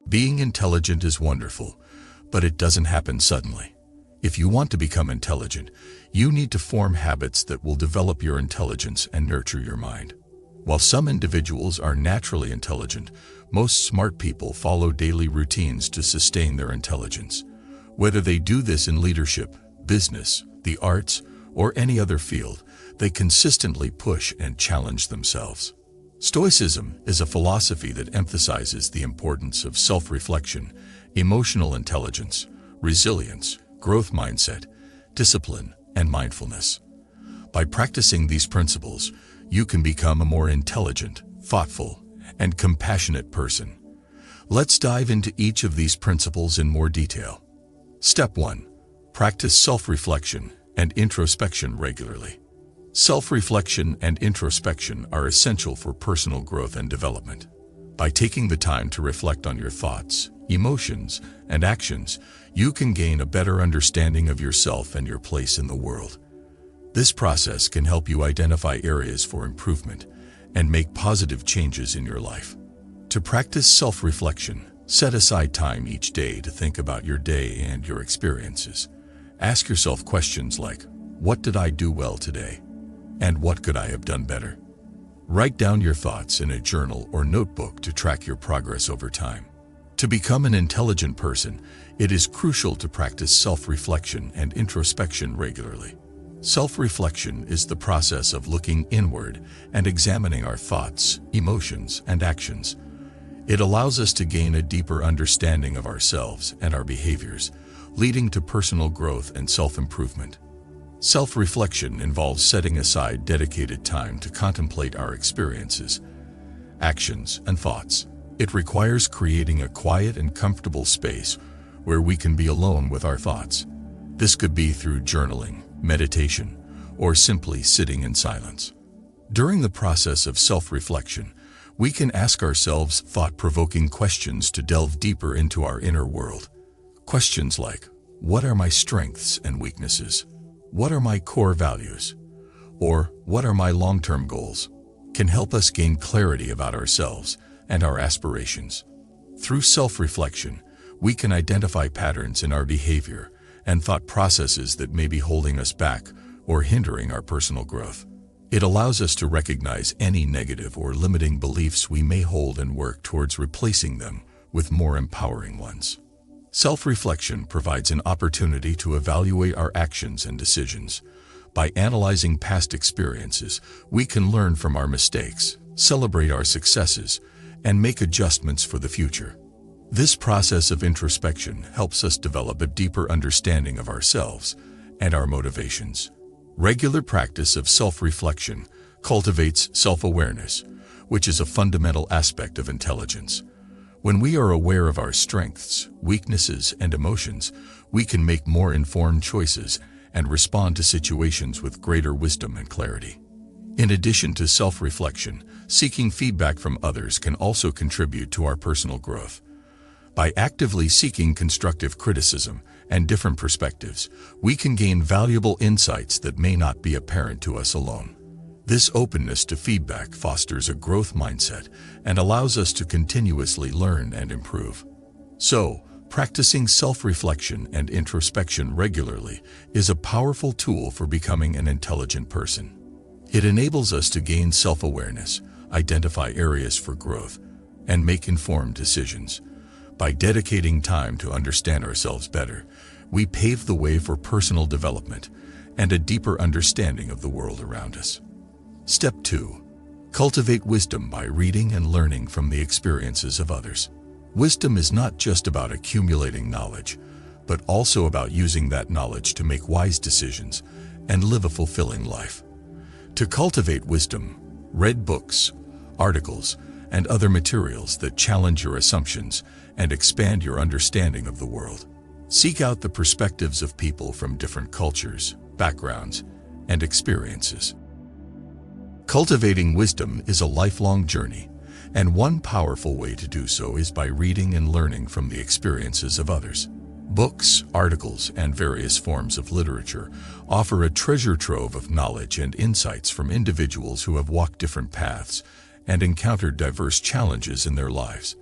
Being intelligent is wonderful, but it doesn't happen suddenly. If you want to become intelligent, you need to form habits that will develop your intelligence and nurture your mind. While some individuals are naturally intelligent, most smart people follow daily routines to sustain their intelligence. Whether they do this in leadership, business, the arts, or any other field, they consistently push and challenge themselves. Stoicism is a philosophy that emphasizes the importance of self-reflection, emotional intelligence, resilience, growth mindset, discipline, and mindfulness. By practicing these principles, you can become a more intelligent, thoughtful, and compassionate person. Let's dive into each of these principles in more detail. Step 1. Practice self-reflection and introspection regularly. Self-reflection and introspection are essential for personal growth and development. By taking the time to reflect on your thoughts, emotions, and actions, you can gain a better understanding of yourself and your place in the world. This process can help you identify areas for improvement and make positive changes in your life. To practice self-reflection, set aside time each day to think about your day and your experiences. Ask yourself questions like, what did I do well today? And what could I have done better? Write down your thoughts in a journal or notebook to track your progress over time. To become an intelligent person, it is crucial to practice self-reflection and introspection regularly. Self-reflection is the process of looking inward and examining our thoughts, emotions, and actions. It allows us to gain a deeper understanding of ourselves and our behaviors, leading to personal growth and self-improvement. Self-reflection involves setting aside dedicated time to contemplate our experiences, actions, and thoughts. It requires creating a quiet and comfortable space where we can be alone with our thoughts. This could be through journaling, meditation, or simply sitting in silence. During the process of self-reflection, we can ask ourselves thought-provoking questions to delve deeper into our inner world. Questions like, what are my strengths and weaknesses? What are my core values? Or what are my long-term goals? Can help us gain clarity about ourselves and our aspirations. Through self-reflection, we can identify patterns in our behavior and thought processes that may be holding us back or hindering our personal growth. It allows us to recognize any negative or limiting beliefs we may hold and work towards replacing them with more empowering ones. Self-reflection provides an opportunity to evaluate our actions and decisions. By analyzing past experiences, we can learn from our mistakes, celebrate our successes, and make adjustments for the future. This process of introspection helps us develop a deeper understanding of ourselves and our motivations. Regular practice of self-reflection cultivates self-awareness, which is a fundamental aspect of intelligence. When we are aware of our strengths, weaknesses, and emotions, we can make more informed choices and respond to situations with greater wisdom and clarity. In addition to self-reflection, seeking feedback from others can also contribute to our personal growth. By actively seeking constructive criticism and different perspectives, we can gain valuable insights that may not be apparent to us alone. This openness to feedback fosters a growth mindset and allows us to continuously learn and improve. So, practicing self-reflection and introspection regularly is a powerful tool for becoming an intelligent person. It enables us to gain self-awareness, identify areas for growth, and make informed decisions. By dedicating time to understand ourselves better, we pave the way for personal development and a deeper understanding of the world around us. Step 2. Cultivate wisdom by reading and learning from the experiences of others. Wisdom is not just about accumulating knowledge, but also about using that knowledge to make wise decisions and live a fulfilling life. To cultivate wisdom, read books, articles, and other materials that challenge your assumptions and expand your understanding of the world. Seek out the perspectives of people from different cultures, backgrounds, and experiences. Cultivating wisdom is a lifelong journey, and one powerful way to do so is by reading and learning from the experiences of others. Books, articles, and various forms of literature offer a treasure trove of knowledge and insights from individuals who have walked different paths and encountered diverse challenges in their lives.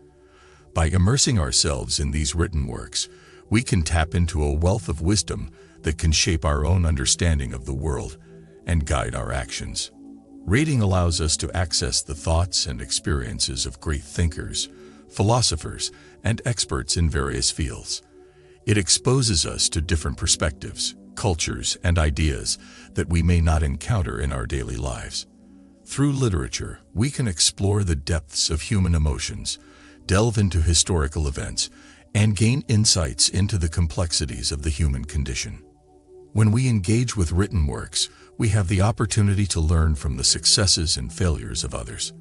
By immersing ourselves in these written works, we can tap into a wealth of wisdom that can shape our own understanding of the world and guide our actions. Reading allows us to access the thoughts and experiences of great thinkers, philosophers, and experts in various fields. It exposes us to different perspectives, cultures, and ideas that we may not encounter in our daily lives. Through literature, we can explore the depths of human emotions, delve into historical events, and gain insights into the complexities of the human condition. When we engage with written works, we have the opportunity to learn from the successes and failures of others.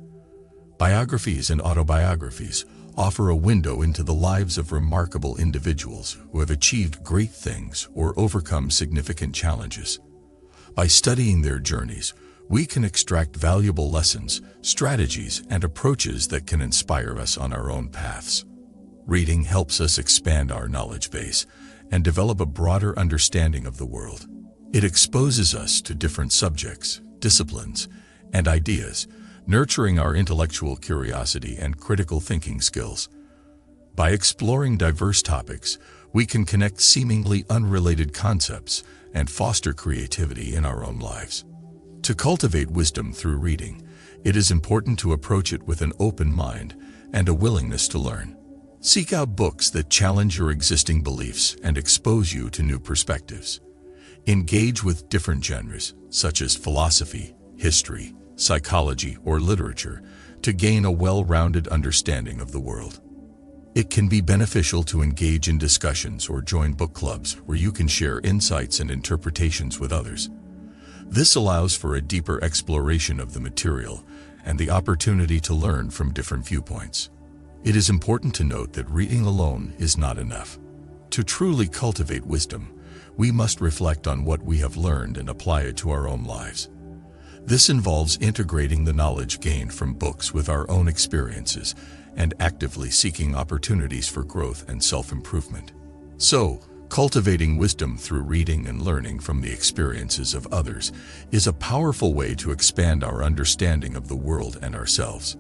Biographies and autobiographies offer a window into the lives of remarkable individuals who have achieved great things or overcome significant challenges. By studying their journeys, we can extract valuable lessons, strategies, and approaches that can inspire us on our own paths. Reading helps us expand our knowledge base and develop a broader understanding of the world. It exposes us to different subjects, disciplines, and ideas, nurturing our intellectual curiosity and critical thinking skills. By exploring diverse topics, we can connect seemingly unrelated concepts and foster creativity in our own lives. To cultivate wisdom through reading, it is important to approach it with an open mind and a willingness to learn. Seek out books that challenge your existing beliefs and expose you to new perspectives. Engage with different genres, such as philosophy, history, psychology, or literature, to gain a well-rounded understanding of the world. It can be beneficial to engage in discussions or join book clubs where you can share insights and interpretations with others. This allows for a deeper exploration of the material and the opportunity to learn from different viewpoints. It is important to note that reading alone is not enough. To truly cultivate wisdom, we must reflect on what we have learned and apply it to our own lives. This involves integrating the knowledge gained from books with our own experiences and actively seeking opportunities for growth and self-improvement. So, cultivating wisdom through reading and learning from the experiences of others is a powerful way to expand our understanding of the world and ourselves.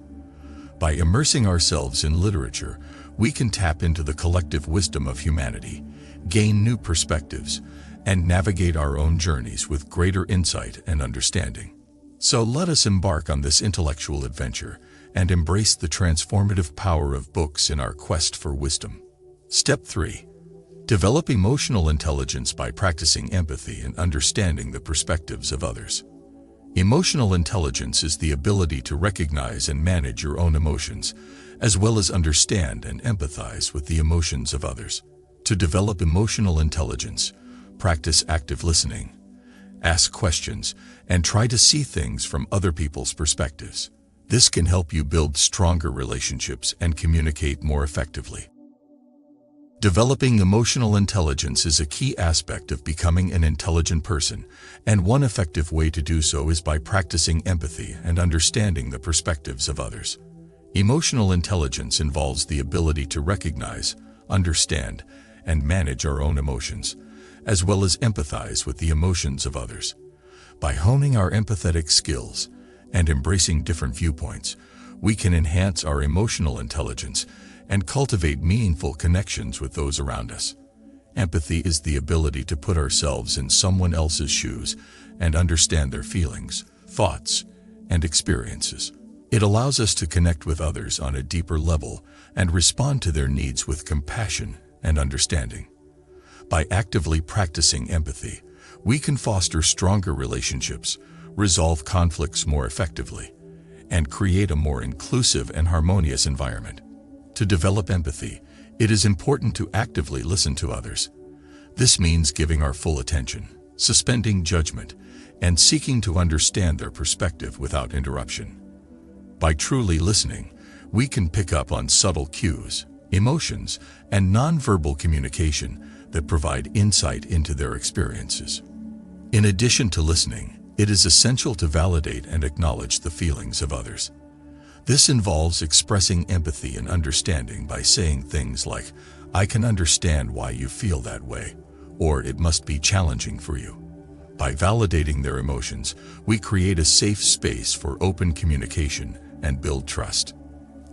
By immersing ourselves in literature, we can tap into the collective wisdom of humanity, gain new perspectives, and navigate our own journeys with greater insight and understanding. So let us embark on this intellectual adventure and embrace the transformative power of books in our quest for wisdom. Step 3. Develop emotional intelligence by practicing empathy and understanding the perspectives of others. Emotional intelligence is the ability to recognize and manage your own emotions, as well as understand and empathize with the emotions of others. To develop emotional intelligence, practice active listening. Ask questions, and try to see things from other people's perspectives. This can help you build stronger relationships and communicate more effectively. Developing emotional intelligence is a key aspect of becoming an intelligent person, and one effective way to do so is by practicing empathy and understanding the perspectives of others. Emotional intelligence involves the ability to recognize, understand, and manage our own emotions, as well as empathize with the emotions of others. By honing our empathetic skills and embracing different viewpoints, we can enhance our emotional intelligence and cultivate meaningful connections with those around us. Empathy is the ability to put ourselves in someone else's shoes and understand their feelings, thoughts, and experiences. It allows us to connect with others on a deeper level and respond to their needs with compassion and understanding. By actively practicing empathy, we can foster stronger relationships, resolve conflicts more effectively, and create a more inclusive and harmonious environment. To develop empathy, it is important to actively listen to others. This means giving our full attention, suspending judgment, and seeking to understand their perspective without interruption. By truly listening, we can pick up on subtle cues, emotions, and nonverbal communication that provide insight into their experiences. In addition to listening, it is essential to validate and acknowledge the feelings of others. This involves expressing empathy and understanding by saying things like, "I can understand why you feel that way," or "it must be challenging for you." By validating their emotions, we create a safe space for open communication and build trust.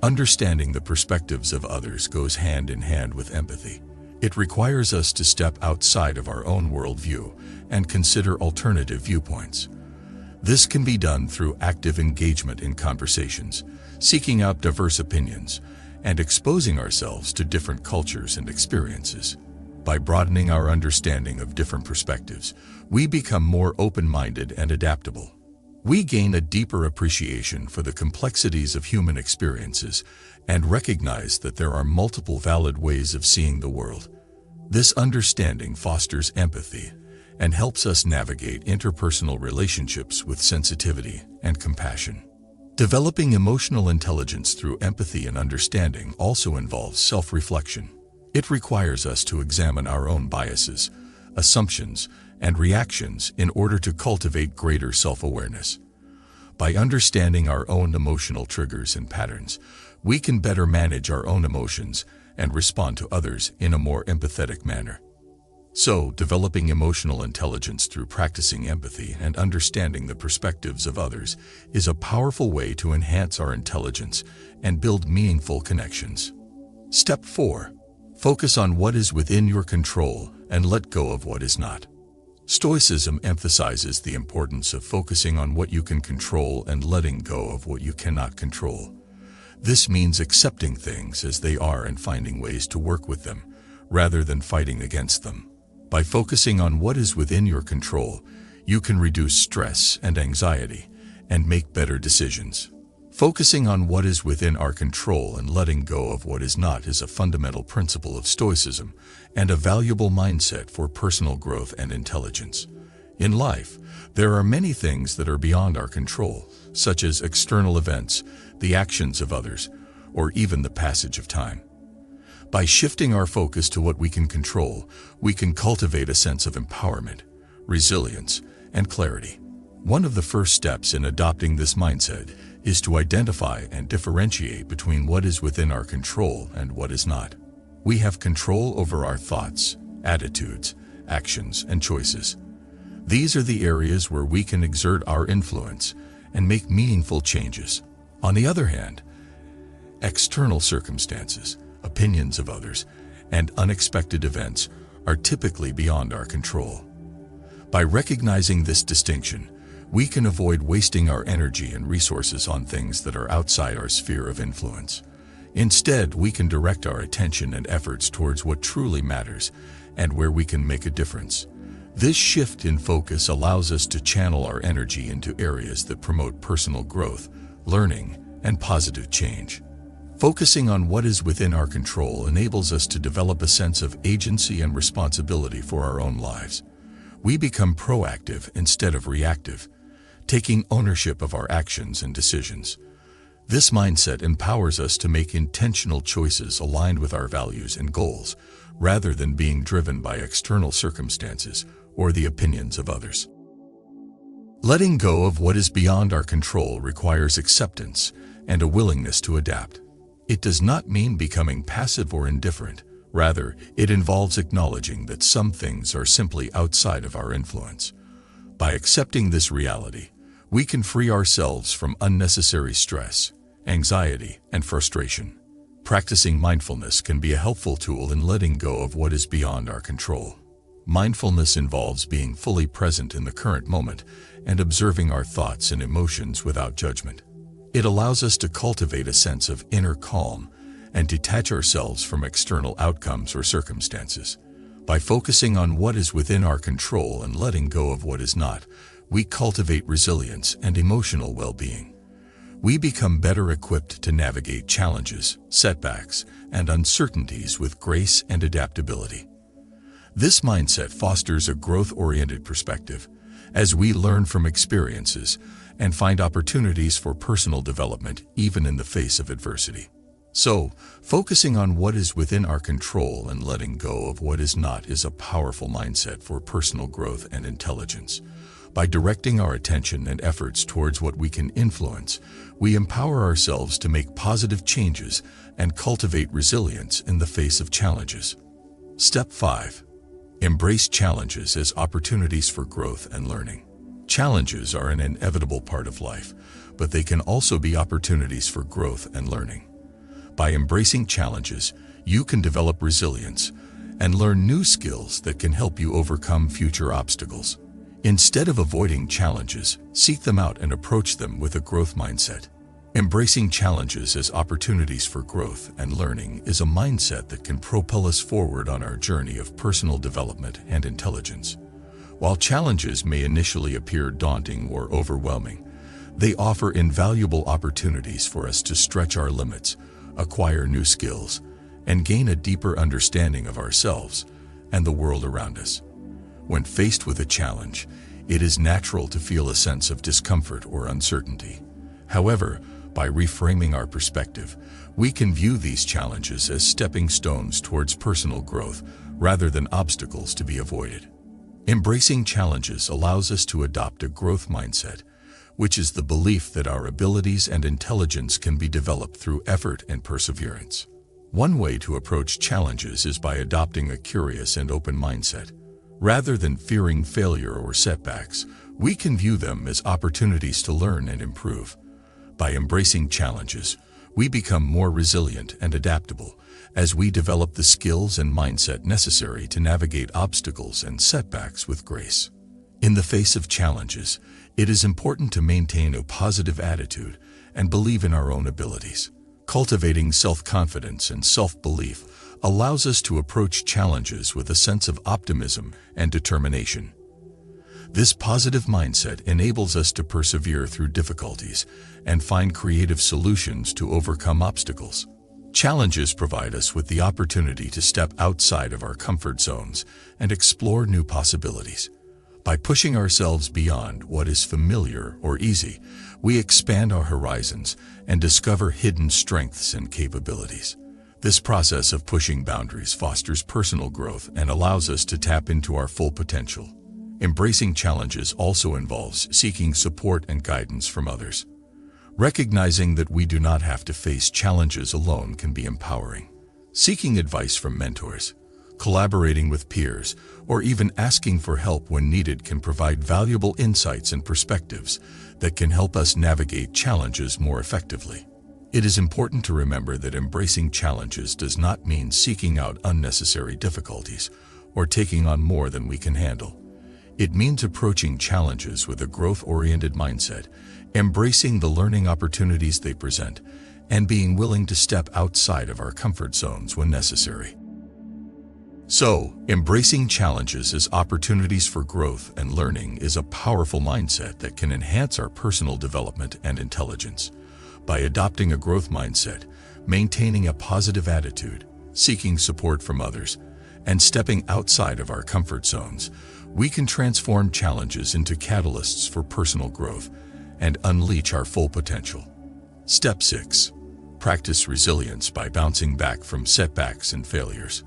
Understanding the perspectives of others goes hand in hand with empathy. It requires us to step outside of our own worldview and consider alternative viewpoints. This can be done through active engagement in conversations, seeking out diverse opinions, and exposing ourselves to different cultures and experiences. By broadening our understanding of different perspectives, we become more open-minded and adaptable. We gain a deeper appreciation for the complexities of human experiences and recognize that there are multiple valid ways of seeing the world. This understanding fosters empathy and helps us navigate interpersonal relationships with sensitivity and compassion. Developing emotional intelligence through empathy and understanding also involves self-reflection. It requires us to examine our own biases, assumptions, and reactions in order to cultivate greater self-awareness. By understanding our own emotional triggers and patterns, we can better manage our own emotions and respond to others in a more empathetic manner. So, developing emotional intelligence through practicing empathy and understanding the perspectives of others is a powerful way to enhance our intelligence and build meaningful connections. Step 4. Focus on what is within your control and let go of what is not. Stoicism emphasizes the importance of focusing on what you can control and letting go of what you cannot control. This means accepting things as they are and finding ways to work with them, rather than fighting against them. By focusing on what is within your control, you can reduce stress and anxiety and make better decisions. Focusing on what is within our control and letting go of what is not is a fundamental principle of Stoicism and a valuable mindset for personal growth and intelligence. In life, there are many things that are beyond our control, such as external events, the actions of others, or even the passage of time. By shifting our focus to what we can control, we can cultivate a sense of empowerment, resilience, and clarity. One of the first steps in adopting this mindset is to identify and differentiate between what is within our control and what is not. We have control over our thoughts, attitudes, actions, and choices. These are the areas where we can exert our influence and make meaningful changes. On the other hand, external circumstances, opinions of others, and unexpected events are typically beyond our control. By recognizing this distinction, we can avoid wasting our energy and resources on things that are outside our sphere of influence. Instead, we can direct our attention and efforts towards what truly matters and where we can make a difference. This shift in focus allows us to channel our energy into areas that promote personal growth, learning, and positive change. Focusing on what is within our control enables us to develop a sense of agency and responsibility for our own lives. We become proactive instead of reactive, taking ownership of our actions and decisions. This mindset empowers us to make intentional choices aligned with our values and goals, rather than being driven by external circumstances or the opinions of others. Letting go of what is beyond our control requires acceptance and a willingness to adapt. It does not mean becoming passive or indifferent. Rather, it involves acknowledging that some things are simply outside of our influence. By accepting this reality, we can free ourselves from unnecessary stress, anxiety, and frustration. Practicing mindfulness can be a helpful tool in letting go of what is beyond our control. Mindfulness involves being fully present in the current moment and observing our thoughts and emotions without judgment. It allows us to cultivate a sense of inner calm and detach ourselves from external outcomes or circumstances. By focusing on what is within our control and letting go of what is not, we cultivate resilience and emotional well-being. We become better equipped to navigate challenges, setbacks, and uncertainties with grace and adaptability. This mindset fosters a growth-oriented perspective, as we learn from experiences and find opportunities for personal development even in the face of adversity. So, focusing on what is within our control and letting go of what is not is a powerful mindset for personal growth and intelligence. By directing our attention and efforts towards what we can influence, we empower ourselves to make positive changes and cultivate resilience in the face of challenges. Step 5. Embrace challenges as opportunities for growth and learning. Challenges are an inevitable part of life, but they can also be opportunities for growth and learning. By embracing challenges, you can develop resilience and learn new skills that can help you overcome future obstacles. Instead of avoiding challenges, seek them out and approach them with a growth mindset. Embracing challenges as opportunities for growth and learning is a mindset that can propel us forward on our journey of personal development and intelligence. While challenges may initially appear daunting or overwhelming, they offer invaluable opportunities for us to stretch our limits, acquire new skills, and gain a deeper understanding of ourselves and the world around us. When faced with a challenge, it is natural to feel a sense of discomfort or uncertainty. However, by reframing our perspective, we can view these challenges as stepping stones towards personal growth rather than obstacles to be avoided. Embracing challenges allows us to adopt a growth mindset, which is the belief that our abilities and intelligence can be developed through effort and perseverance. One way to approach challenges is by adopting a curious and open mindset. Rather than fearing failure or setbacks, we can view them as opportunities to learn and improve. By embracing challenges, we become more resilient and adaptable as we develop the skills and mindset necessary to navigate obstacles and setbacks with grace. In the face of challenges, it is important to maintain a positive attitude and believe in our own abilities. Cultivating self-confidence and self-belief allows us to approach challenges with a sense of optimism and determination. This positive mindset enables us to persevere through difficulties and find creative solutions to overcome obstacles. Challenges provide us with the opportunity to step outside of our comfort zones and explore new possibilities. By pushing ourselves beyond what is familiar or easy, we expand our horizons and discover hidden strengths and capabilities. This process of pushing boundaries fosters personal growth and allows us to tap into our full potential. Embracing challenges also involves seeking support and guidance from others. Recognizing that we do not have to face challenges alone can be empowering. Seeking advice from mentors, collaborating with peers, or even asking for help when needed can provide valuable insights and perspectives that can help us navigate challenges more effectively. It is important to remember that embracing challenges does not mean seeking out unnecessary difficulties or taking on more than we can handle. It means approaching challenges with a growth-oriented mindset, embracing the learning opportunities they present, and being willing to step outside of our comfort zones when necessary. So, embracing challenges as opportunities for growth and learning is a powerful mindset that can enhance our personal development and intelligence. By adopting a growth mindset, maintaining a positive attitude, seeking support from others, and stepping outside of our comfort zones, we can transform challenges into catalysts for personal growth and unleash our full potential. Step 6. Practice resilience by bouncing back from setbacks and failures.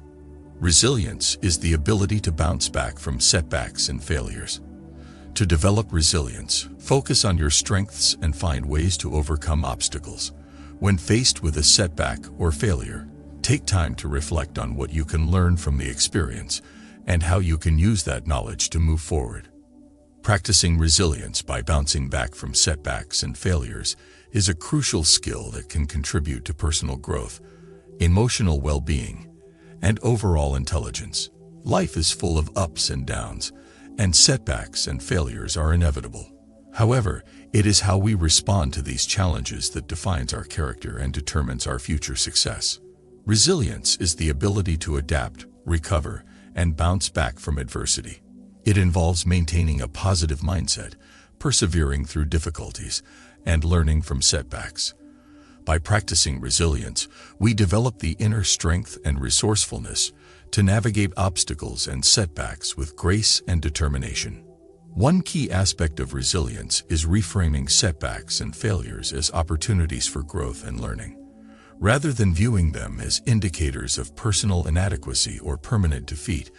Resilience is the ability to bounce back from setbacks and failures. To develop resilience, focus on your strengths and find ways to overcome obstacles. When faced with a setback or failure, take time to reflect on what you can learn from the experience and how you can use that knowledge to move forward. Practicing resilience by bouncing back from setbacks and failures is a crucial skill that can contribute to personal growth, emotional well-being, and overall intelligence. Life is full of ups and downs, and setbacks and failures are inevitable. However, it is how we respond to these challenges that defines our character and determines our future success. Resilience is the ability to adapt, recover, and bounce back from adversity. It involves maintaining a positive mindset, persevering through difficulties, and learning from setbacks. By practicing resilience, we develop the inner strength and resourcefulness to navigate obstacles and setbacks with grace and determination. One key aspect of resilience is reframing setbacks and failures as opportunities for growth and learning. Rather than viewing them as indicators of personal inadequacy or permanent defeat,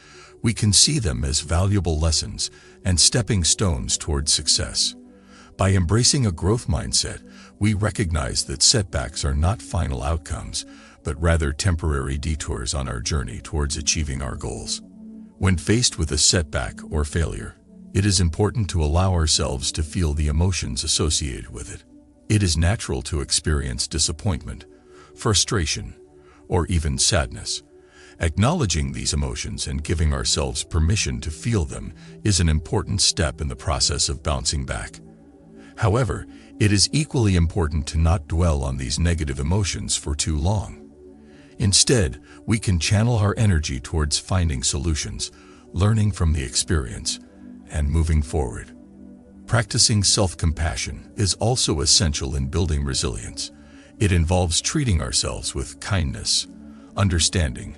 we can see them as valuable lessons and stepping stones towards success. By embracing a growth mindset, we recognize that setbacks are not final outcomes, but rather temporary detours on our journey towards achieving our goals. When faced with a setback or failure, it is important to allow ourselves to feel the emotions associated with it. It is natural to experience disappointment, frustration, or even sadness. Acknowledging these emotions and giving ourselves permission to feel them is an important step in the process of bouncing back. However, it is equally important to not dwell on these negative emotions for too long. Instead, we can channel our energy towards finding solutions, learning from the experience, and moving forward. Practicing self-compassion is also essential in building resilience. It involves treating ourselves with kindness, understanding,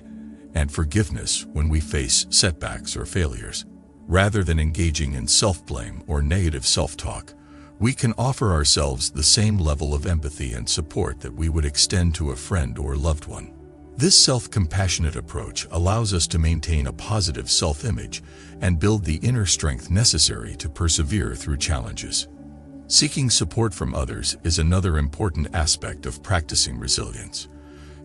and forgiveness when we face setbacks or failures. Rather than engaging in self-blame or negative self-talk, we can offer ourselves the same level of empathy and support that we would extend to a friend or loved one. This self-compassionate approach allows us to maintain a positive self-image and build the inner strength necessary to persevere through challenges. Seeking support from others is another important aspect of practicing resilience.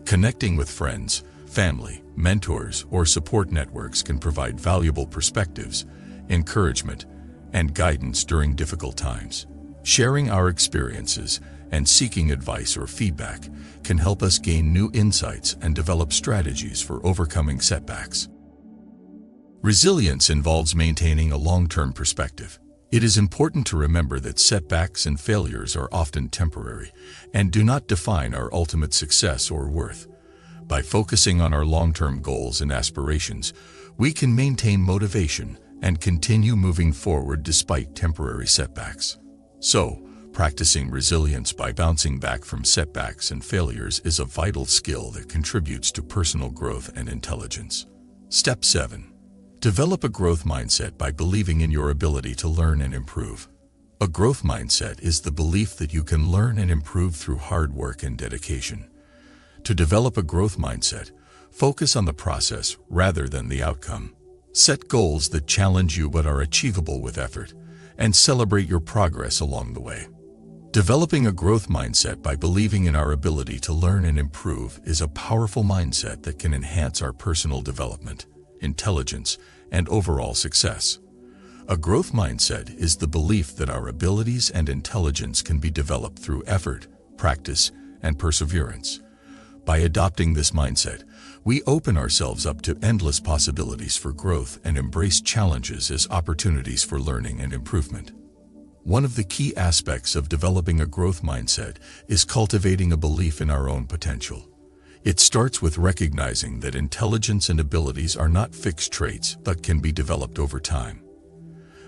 Connecting with friends, family, mentors, or support networks can provide valuable perspectives, encouragement, and guidance during difficult times. Sharing our experiences and seeking advice or feedback can help us gain new insights and develop strategies for overcoming setbacks. Resilience involves maintaining a long-term perspective. It is important to remember that setbacks and failures are often temporary and do not define our ultimate success or worth. By focusing on our long-term goals and aspirations, we can maintain motivation and continue moving forward despite temporary setbacks. So, practicing resilience by bouncing back from setbacks and failures is a vital skill that contributes to personal growth and intelligence. Step 7. Develop a growth mindset by believing in your ability to learn and improve. A growth mindset is the belief that you can learn and improve through hard work and dedication. To develop a growth mindset, focus on the process rather than the outcome. Set goals that challenge you but are achievable with effort, and celebrate your progress along the way. Developing a growth mindset by believing in our ability to learn and improve is a powerful mindset that can enhance our personal development, intelligence, and overall success. A growth mindset is the belief that our abilities and intelligence can be developed through effort, practice, and perseverance. By adopting this mindset, we open ourselves up to endless possibilities for growth and embrace challenges as opportunities for learning and improvement. One of the key aspects of developing a growth mindset is cultivating a belief in our own potential. It starts with recognizing that intelligence and abilities are not fixed traits but can be developed over time.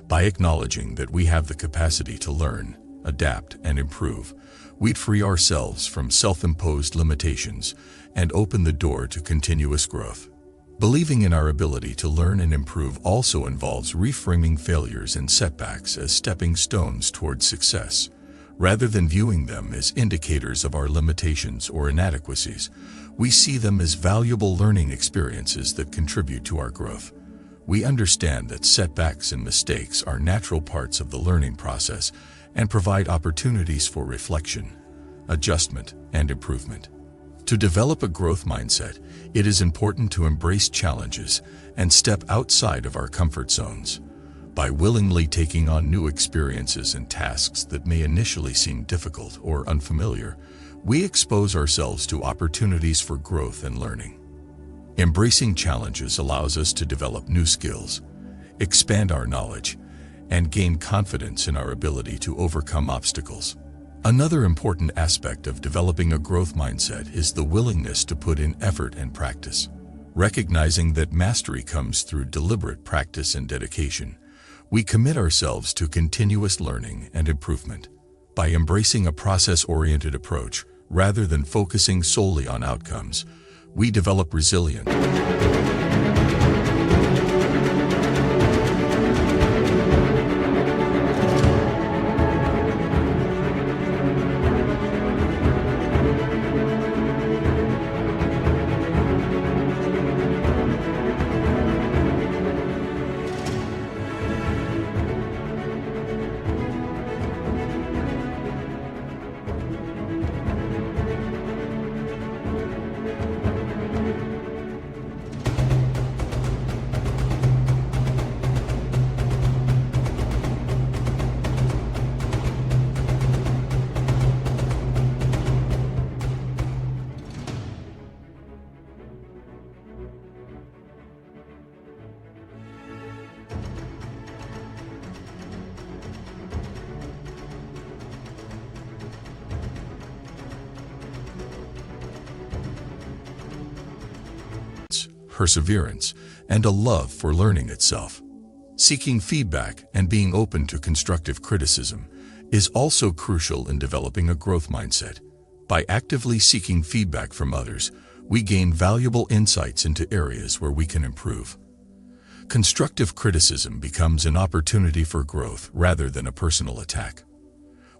By acknowledging that we have the capacity to learn, adapt, and improve, we'd free ourselves from self-imposed limitations and open the door to continuous growth. Believing in our ability to learn and improve also involves reframing failures and setbacks as stepping stones towards success. Rather than viewing them as indicators of our limitations or inadequacies, we see them as valuable learning experiences that contribute to our growth. We understand that setbacks and mistakes are natural parts of the learning process and provide opportunities for reflection, adjustment, and improvement. To develop a growth mindset, it is important to embrace challenges and step outside of our comfort zones. By willingly taking on new experiences and tasks that may initially seem difficult or unfamiliar, we expose ourselves to opportunities for growth and learning. Embracing challenges allows us to develop new skills, expand our knowledge, and gain confidence in our ability to overcome obstacles. Another important aspect of developing a growth mindset is the willingness to put in effort and practice. Recognizing that mastery comes through deliberate practice and dedication, we commit ourselves to continuous learning and improvement. By embracing a process-oriented approach, rather than focusing solely on outcomes, we develop resilience. perseverance, and a love for learning itself. Seeking feedback and being open to constructive criticism is also crucial in developing a growth mindset. By actively seeking feedback from others, we gain valuable insights into areas where we can improve. Constructive criticism becomes an opportunity for growth rather than a personal attack.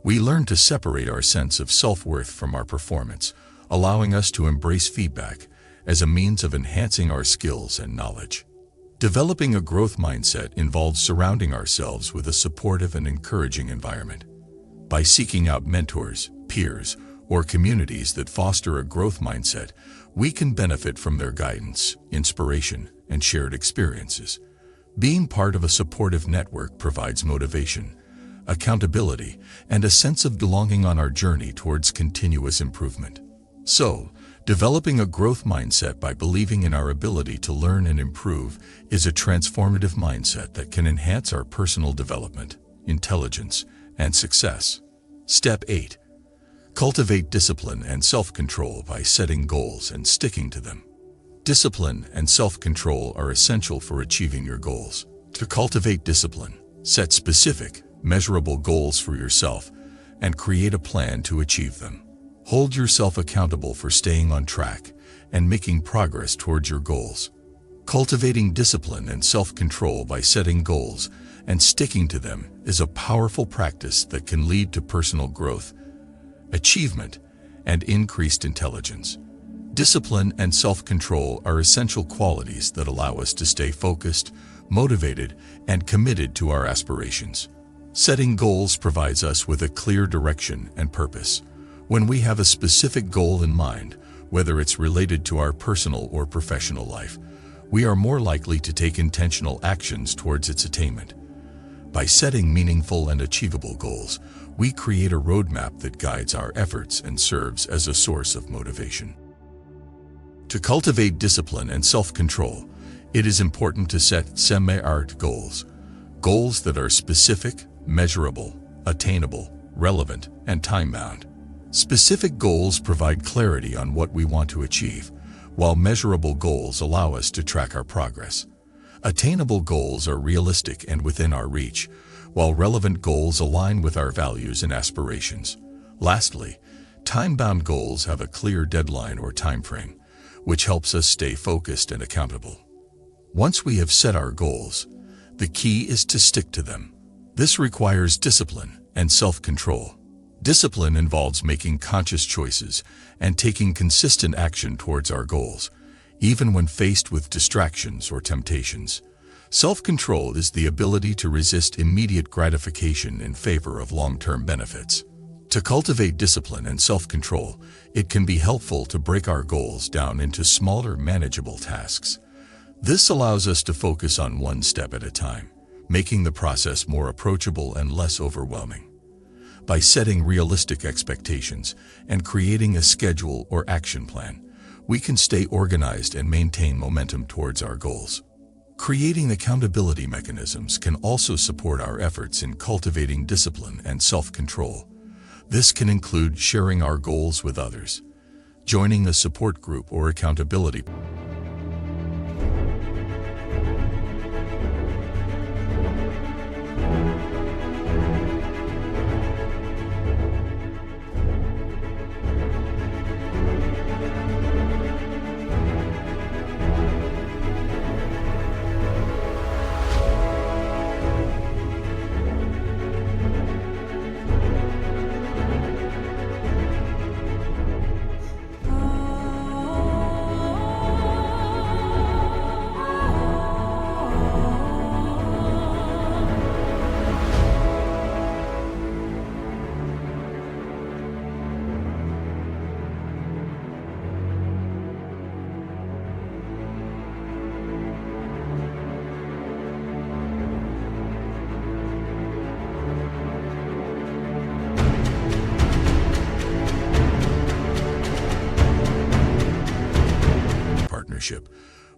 We learn to separate our sense of self-worth from our performance, allowing us to embrace feedback as a means of enhancing our skills and knowledge. Developing a growth mindset involves surrounding ourselves with a supportive and encouraging environment. By seeking out mentors, peers, or communities that foster a growth mindset, we can benefit from their guidance, inspiration, and shared experiences. Being part of a supportive network provides motivation, accountability, and a sense of belonging on our journey towards continuous improvement. So, developing a growth mindset by believing in our ability to learn and improve is a transformative mindset that can enhance our personal development, intelligence, and success. Step 8. Cultivate discipline and self-control by setting goals and sticking to them. Discipline and self-control are essential for achieving your goals. To cultivate discipline, set specific, measurable goals for yourself and create a plan to achieve them. Hold yourself accountable for staying on track and making progress towards your goals. Cultivating discipline and self-control by setting goals and sticking to them is a powerful practice that can lead to personal growth, achievement, and increased intelligence. Discipline and self-control are essential qualities that allow us to stay focused, motivated, and committed to our aspirations. Setting goals provides us with a clear direction and purpose. When we have a specific goal in mind, whether it's related to our personal or professional life, we are more likely to take intentional actions towards its attainment. By setting meaningful and achievable goals, we create a roadmap that guides our efforts and serves as a source of motivation. To cultivate discipline and self-control, it is important to set SMART goals, goals that are specific, measurable, attainable, relevant, and time-bound. Specific goals provide clarity on what we want to achieve, while measurable goals allow us to track our progress. Attainable goals are realistic and within our reach, while relevant goals align with our values and aspirations. Lastly, time-bound goals have a clear deadline or time frame, which helps us stay focused and accountable. Once we have set our goals, the key is to stick to them. This requires discipline and self-control. Discipline involves making conscious choices and taking consistent action towards our goals, even when faced with distractions or temptations. Self-control is the ability to resist immediate gratification in favor of long-term benefits. To cultivate discipline and self-control, it can be helpful to break our goals down into smaller, manageable tasks. This allows us to focus on one step at a time, making the process more approachable and less overwhelming. By setting realistic expectations and creating a schedule or action plan, we can stay organized and maintain momentum towards our goals. Creating accountability mechanisms can also support our efforts in cultivating discipline and self-control. This can include sharing our goals with others, joining a support group or accountability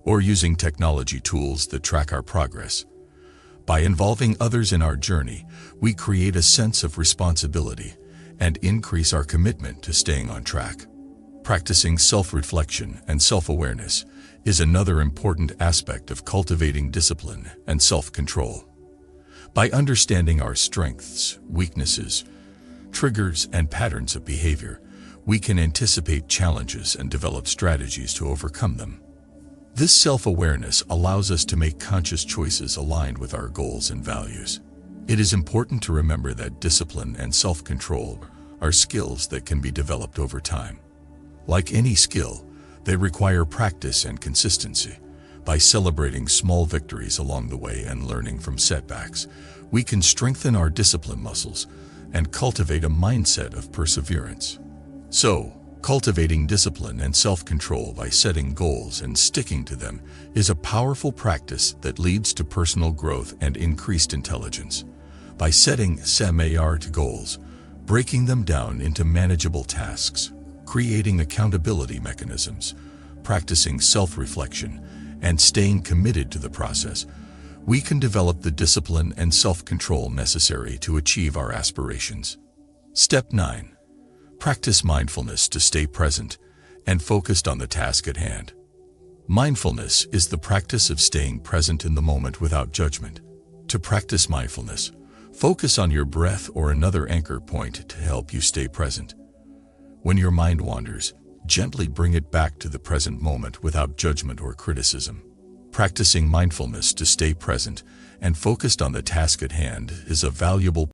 or using technology tools that track our progress. By involving others in our journey, we create a sense of responsibility and increase our commitment to staying on track. Practicing self-reflection and self-awareness is another important aspect of cultivating discipline and self-control. By understanding our strengths, weaknesses, triggers, and patterns of behavior, we can anticipate challenges and develop strategies to overcome them. This self-awareness allows us to make conscious choices aligned with our goals and values. It is important to remember that discipline and self-control are skills that can be developed over time. Like any skill, they require practice and consistency. By celebrating small victories along the way and learning from setbacks, we can strengthen our discipline muscles and cultivate a mindset of perseverance. So, cultivating discipline and self-control by setting goals and sticking to them is a powerful practice that leads to personal growth and increased intelligence. By setting SMART goals, breaking them down into manageable tasks, creating accountability mechanisms, practicing self-reflection, and staying committed to the process, we can develop the discipline and self-control necessary to achieve our aspirations. Step 9. Practice mindfulness to stay present and focused on the task at hand. Mindfulness is the practice of staying present in the moment without judgment. To practice mindfulness, focus on your breath or another anchor point to help you stay present. When your mind wanders, gently bring it back to the present moment without judgment or criticism. Practicing mindfulness to stay present and focused on the task at hand is a valuable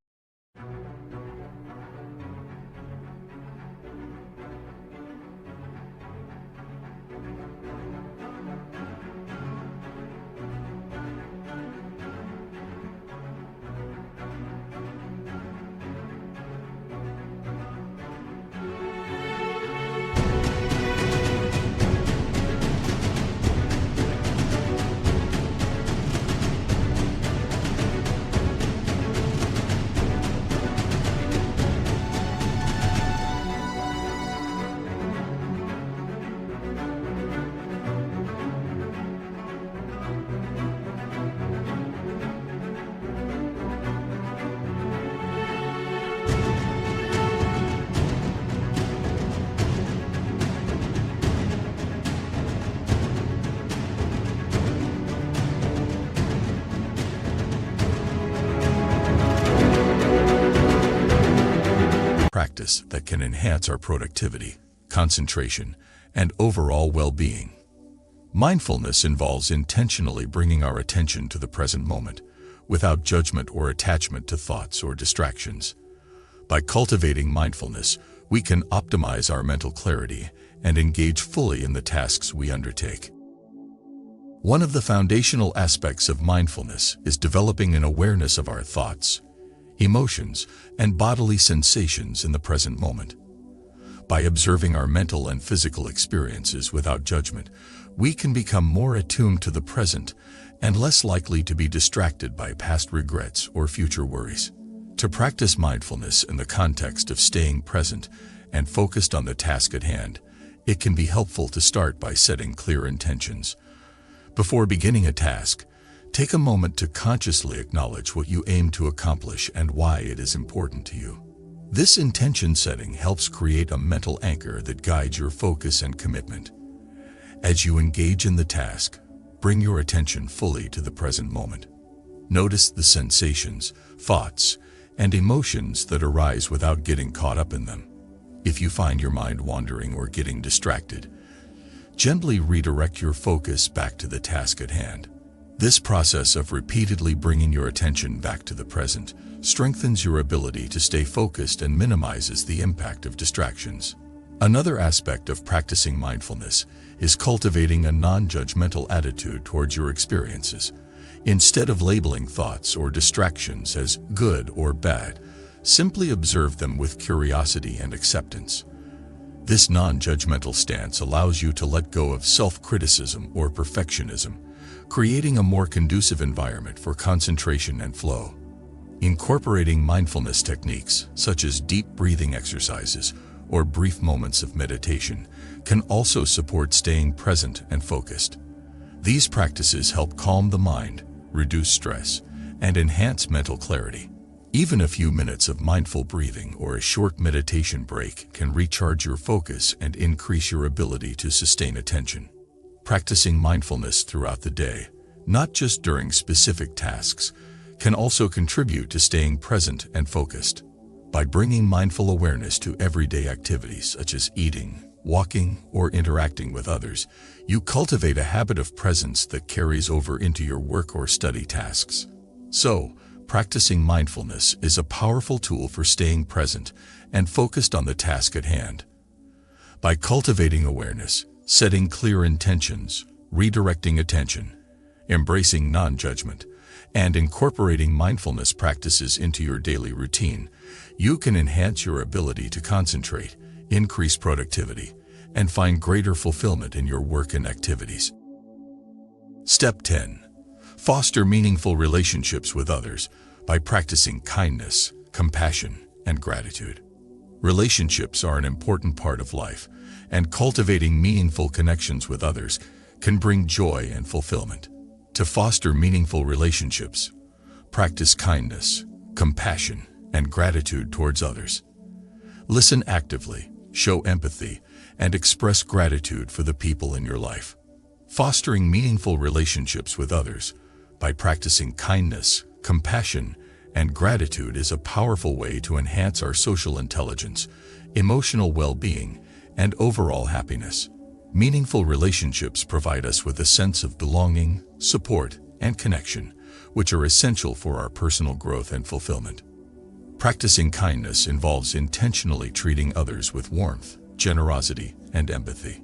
practice that can enhance our productivity, concentration, and overall well-being. Mindfulness involves intentionally bringing our attention to the present moment, without judgment or attachment to thoughts or distractions. By cultivating mindfulness, we can optimize our mental clarity and engage fully in the tasks we undertake. One of the foundational aspects of mindfulness is developing an awareness of our thoughts, emotions, and bodily sensations in the present moment. By observing our mental and physical experiences without judgment, we can become more attuned to the present and less likely to be distracted by past regrets or future worries. To practice mindfulness in the context of staying present and focused on the task at hand, it can be helpful to start by setting clear intentions. Before beginning a task, take a moment to consciously acknowledge what you aim to accomplish and why it is important to you. This intention setting helps create a mental anchor that guides your focus and commitment. As you engage in the task, bring your attention fully to the present moment. Notice the sensations, thoughts, and emotions that arise without getting caught up in them. If you find your mind wandering or getting distracted, gently redirect your focus back to the task at hand. This process of repeatedly bringing your attention back to the present strengthens your ability to stay focused and minimizes the impact of distractions. Another aspect of practicing mindfulness is cultivating a non-judgmental attitude towards your experiences. Instead of labeling thoughts or distractions as good or bad, simply observe them with curiosity and acceptance. This non-judgmental stance allows you to let go of self-criticism or perfectionism, creating a more conducive environment for concentration and flow. Incorporating mindfulness techniques, such as deep breathing exercises or brief moments of meditation, can also support staying present and focused. These practices help calm the mind, reduce stress, and enhance mental clarity. Even a few minutes of mindful breathing or a short meditation break can recharge your focus and increase your ability to sustain attention. Practicing mindfulness throughout the day, not just during specific tasks, can also contribute to staying present and focused. By bringing mindful awareness to everyday activities such as eating, walking, or interacting with others, you cultivate a habit of presence that carries over into your work or study tasks. So, practicing mindfulness is a powerful tool for staying present and focused on the task at hand. By cultivating awareness, setting clear intentions, redirecting attention, embracing non-judgment, and incorporating mindfulness practices into your daily routine, you can enhance your ability to concentrate, increase productivity, and find greater fulfillment in your work and activities. Step 10. Foster meaningful relationships with others by practicing kindness, compassion, and gratitude. Relationships are an important part of life, and cultivating meaningful connections with others can bring joy and fulfillment. To foster meaningful relationships, practice kindness, compassion, and gratitude towards others. Listen actively, show empathy, and express gratitude for the people in your life. Fostering meaningful relationships with others by practicing kindness, compassion, and gratitude is a powerful way to enhance our social intelligence, emotional well-being, and overall happiness. Meaningful relationships provide us with a sense of belonging, support, and connection, which are essential for our personal growth and fulfillment. Practicing kindness involves intentionally treating others with warmth, generosity, and empathy.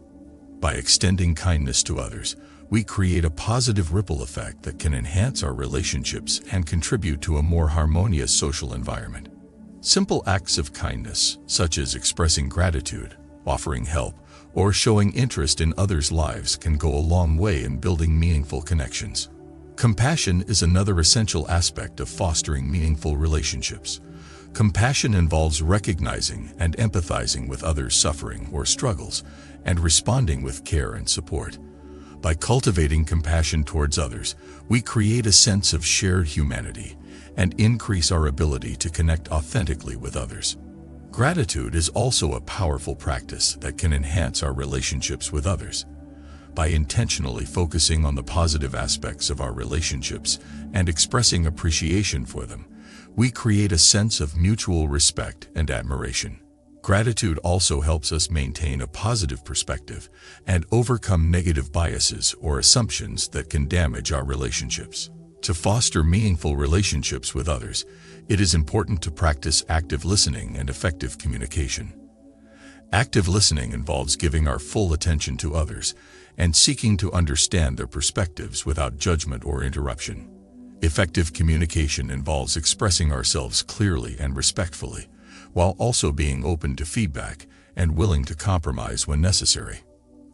By extending kindness to others, we create a positive ripple effect that can enhance our relationships and contribute to a more harmonious social environment. Simple acts of kindness, such as expressing gratitude, offering help, or showing interest in others' lives, can go a long way in building meaningful connections. Compassion is another essential aspect of fostering meaningful relationships. Compassion involves recognizing and empathizing with others' suffering or struggles, and responding with care and support. By cultivating compassion towards others, we create a sense of shared humanity and increase our ability to connect authentically with others. Gratitude is also a powerful practice that can enhance our relationships with others. By intentionally focusing on the positive aspects of our relationships and expressing appreciation for them, we create a sense of mutual respect and admiration. Gratitude also helps us maintain a positive perspective and overcome negative biases or assumptions that can damage our relationships. To foster meaningful relationships with others, it is important to practice active listening and effective communication. Active listening involves giving our full attention to others and seeking to understand their perspectives without judgment or interruption. Effective communication involves expressing ourselves clearly and respectfully, while also being open to feedback and willing to compromise when necessary.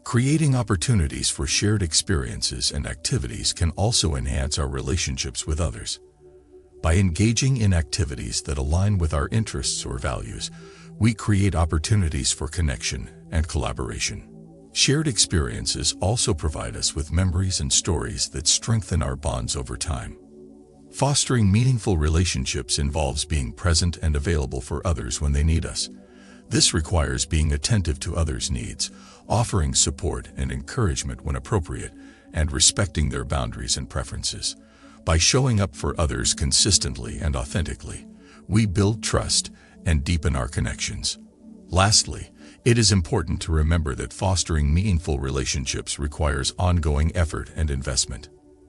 Creating opportunities for shared experiences and activities can also enhance our relationships with others. By engaging in activities that align with our interests or values, we create opportunities for connection and collaboration. Shared experiences also provide us with memories and stories that strengthen our bonds over time. Fostering meaningful relationships involves being present and available for others when they need us. This requires being attentive to others' needs, offering support and encouragement when appropriate, and respecting their boundaries and preferences. By showing up for others consistently and authentically, we build trust and deepen our connections. Lastly, it is important to remember that fostering meaningful relationships requires ongoing effort and investment.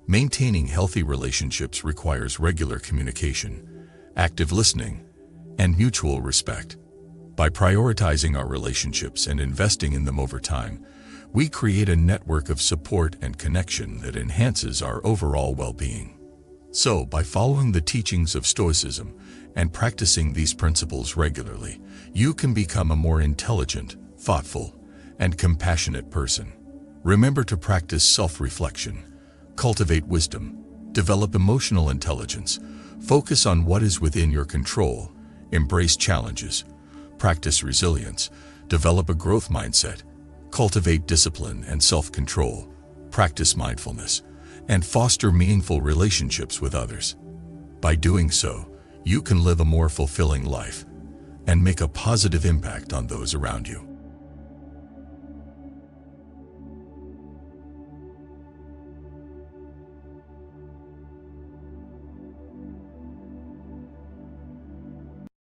Maintaining healthy relationships requires regular communication, active listening, and mutual respect. By prioritizing our relationships and investing in them over time, we create a network of support and connection that enhances our overall well-being. So, by following the teachings of Stoicism and practicing these principles regularly, you can become a more intelligent, thoughtful, and compassionate person. Remember to practice self-reflection, cultivate wisdom, develop emotional intelligence, focus on what is within your control, embrace challenges, practice resilience, develop a growth mindset, cultivate discipline and self-control, practice mindfulness, and foster meaningful relationships with others. By doing so, you can live a more fulfilling life and make a positive impact on those around you.